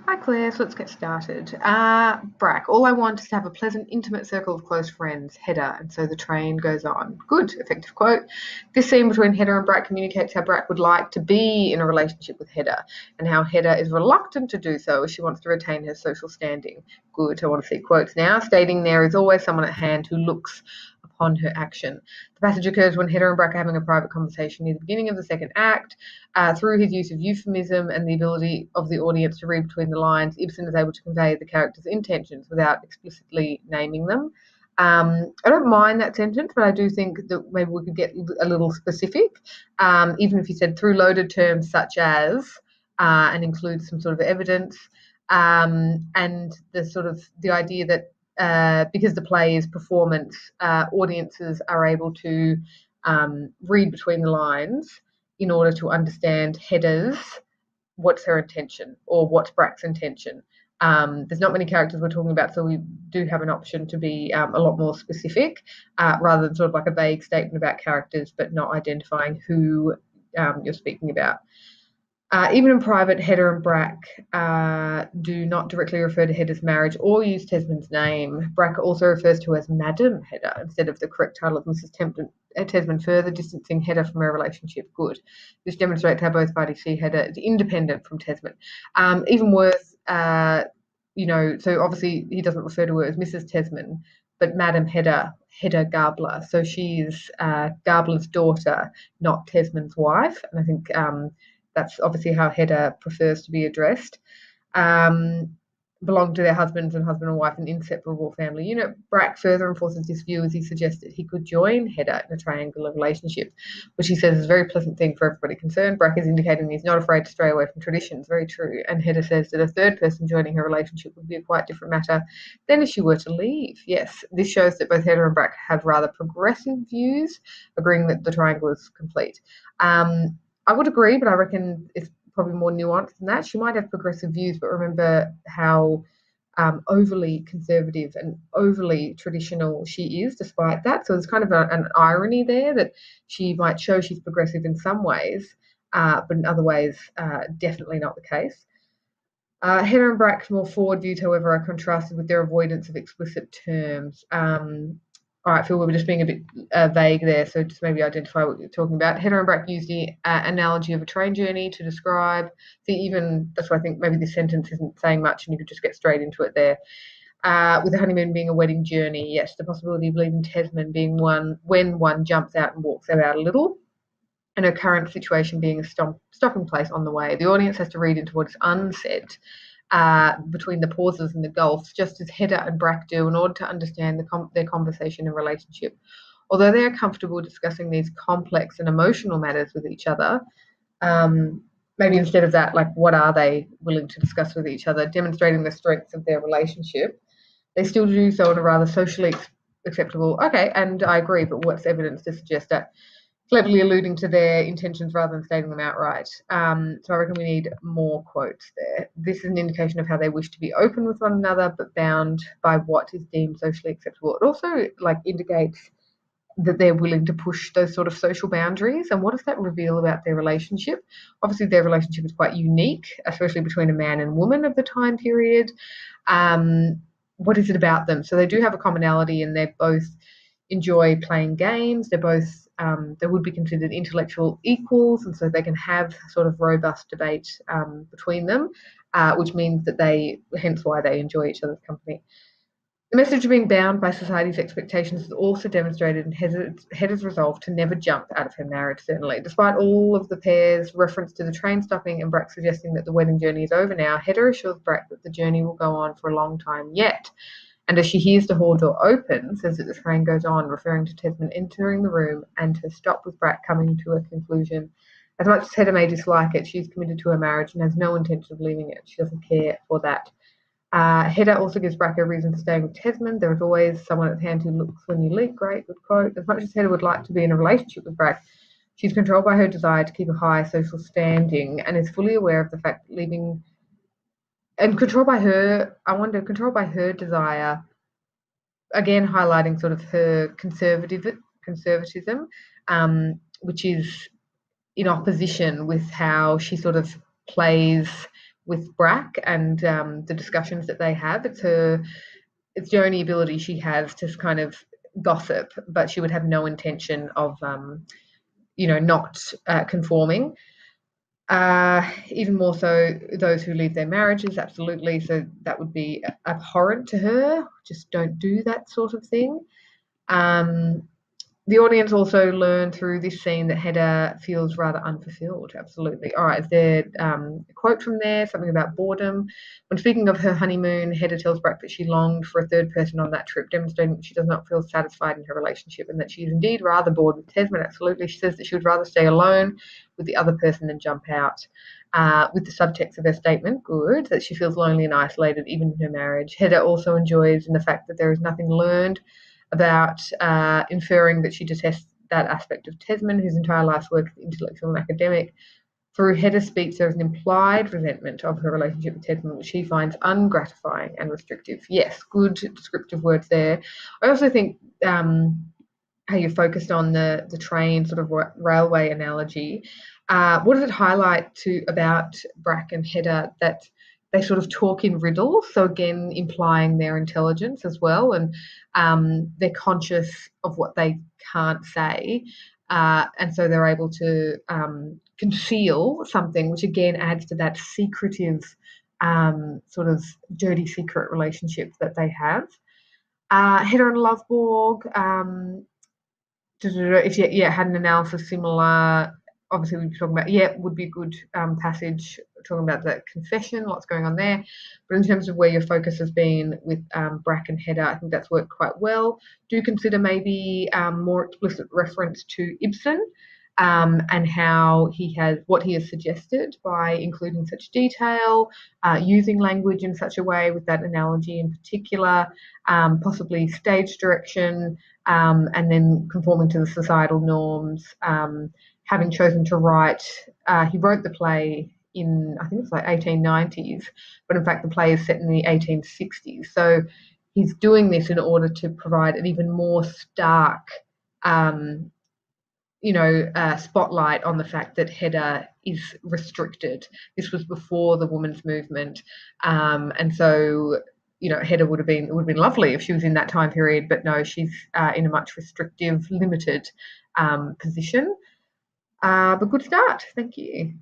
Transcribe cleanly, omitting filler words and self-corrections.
Hi Claire, so let's get started. Brack, all I want is to have a pleasant, intimate circle of close friends. Hedda, and so the train goes on. Good, effective quote. This scene between Hedda and Brack communicates how Brack would like to be in a relationship with Hedda, and how Hedda is reluctant to do so as she wants to retain her social standing. Good, I want to see quotes now, stating there is always someone at hand who looks upon her action. The passage occurs when Hedda and Brack are having a private conversation near the beginning of the second act. Through his use of euphemism and the ability of the audience to read between the lines, Ibsen is able to convey the character's intentions without explicitly naming them. I don't mind that sentence, but I do think that maybe we could get a little specific, even if you said through loaded terms such as, and include some sort of evidence, and the idea that because the play is performance, audiences are able to read between the lines in order to understand Hedda's what's her intention or what's Brack's intention. There's not many characters we're talking about, so we do have an option to be a lot more specific, rather than sort of like a vague statement about characters, but not identifying who you're speaking about. Even in private, Hedda and Brack do not directly refer to Hedda's marriage or use Tesman's name. Brack also refers to her as Madam Hedda instead of the correct title of Mrs. Tesman, further distancing Hedda from her relationship. Good. This demonstrates how both parties see Hedda as independent from Tesman. Even worse, so obviously he doesn't refer to her as Mrs. Tesman, but Madam Hedda Gabler. So she's Gabler's daughter, not Tesman's wife. And I think that's obviously how Hedda prefers to be addressed. Belong to their husbands and husband and wife, an inseparable family. Brack further enforces this view as he suggests that he could join Hedda in a triangular relationship, which he says is a very pleasant thing for everybody concerned. Brack is indicating he's not afraid to stray away from traditions. Very true. And Hedda says that a third person joining her relationship would be a quite different matter than if she were to leave. Yes, this shows that both Hedda and Brack have rather progressive views, agreeing that the triangle is complete. I would agree, but I reckon it's probably more nuanced than that. She might have progressive views, but remember how overly conservative and overly traditional she is despite that. So there's kind of an irony there that she might show she's progressive in some ways, but in other ways, definitely not the case. Hedda and Brack's more forward views, however, are contrasted with their avoidance of explicit terms. All right, Phil, we were just being a bit vague there, so just maybe identify what you're talking about. Hedda and Brack use the analogy of a train journey to describe. That's why I think maybe this sentence isn't saying much, and you could just get straight into it there. With the honeymoon being a wedding journey, yes, the possibility of leaving Tesman being one when one jumps out and walks out a little, and her current situation being a stopping place on the way. The audience has to read into what is unsaid between the pauses and the gulfs, just as Hedda and Brack do, in order to understand their conversation and relationship. Although they are comfortable discussing these complex and emotional matters with each other, maybe instead of that, like what are they willing to discuss with each other, demonstrating the strengths of their relationship, they still do so in a rather socially acceptable, okay, and I agree, but what's evidence to suggest that? Cleverly alluding to their intentions rather than stating them outright. So I reckon we need more quotes there. This is an indication of how they wish to be open with one another, but bound by what is deemed socially acceptable. It also indicates that they're willing to push those sort of social boundaries. And what does that reveal about their relationship? Obviously, their relationship is quite unique, especially between a man and woman of the time period. What is it about them? So they do have a commonality, and they both enjoy playing games. They're both they would be considered intellectual equals, and so they can have sort of robust debate between them, which means that hence why they enjoy each other's company. The message of being bound by society's expectations is also demonstrated in Hedda's resolve to never jump out of her marriage, certainly. Despite all of the pair's reference to the train stopping and Brack suggesting that the wedding journey is over now, Hedda assures Brack that the journey will go on for a long time yet. And as she hears the hall door open, says that the train goes on, referring to Tesman entering the room and her stop with Brack coming to a conclusion. As much as Hedda may dislike it, she's committed to her marriage and has no intention of leaving it. She doesn't care for that. Hedda also gives Brack a reason for staying with Tesman. There is always someone at hand who looks when you leak. Great, good quote. As much as Hedda would like to be in a relationship with Brack, she's controlled by her desire to keep a high social standing and is fully aware of the fact that leaving... And controlled by her desire, again highlighting sort of her conservatism, which is in opposition with how she sort of plays with Brack and the discussions that they have. It's the only ability she has to kind of gossip, but she would have no intention of not conforming. Even more so those who leave their marriages, absolutely. So that would be abhorrent to her. Just don't do that sort of thing. The audience also learn through this scene that Hedda feels rather unfulfilled. Absolutely. All right, is there a quote from there, something about boredom? When speaking of her honeymoon, Hedda tells Brack that she longed for a third person on that trip, demonstrating that she does not feel satisfied in her relationship and that she is indeed rather bored with Tesman. Absolutely. She says that she would rather stay alone with the other person than jump out. With the subtext of her statement, good, that she feels lonely and isolated even in her marriage. Hedda also enjoys in the fact that there is nothing learned about inferring that she detests that aspect of Tesman, whose entire life's work is intellectual and academic. Through Hedda's speech, there is an implied resentment of her relationship with Tesman, which she finds ungratifying and restrictive. Yes, good descriptive words there. I also think how you focused on the train sort of railway analogy. What does it highlight about Brack and Hedda that they sort of talk in riddles, so again implying their intelligence as well, and they're conscious of what they can't say, and so they're able to conceal something, which again adds to that secretive sort of dirty secret relationship that they have. Hedda and Loveborg, if you had an analysis similar, obviously we'd be talking about, would be a good passage talking about the confession, what's going on there. But in terms of where your focus has been with Brack and Hedda, I think that's worked quite well. Do consider maybe more explicit reference to Ibsen and what he has suggested by including such detail, using language in such a way with that analogy in particular, possibly stage direction, and then conforming to the societal norms. Having chosen to write, he wrote the play in, I think it's like 1890s, but in fact the play is set in the 1860s. So he's doing this in order to provide an even more stark, spotlight on the fact that Hedda is restricted. This was before the women's movement, and so Hedda it would have been lovely if she was in that time period, but no, she's in a much restrictive, limited position. But good start. Thank you.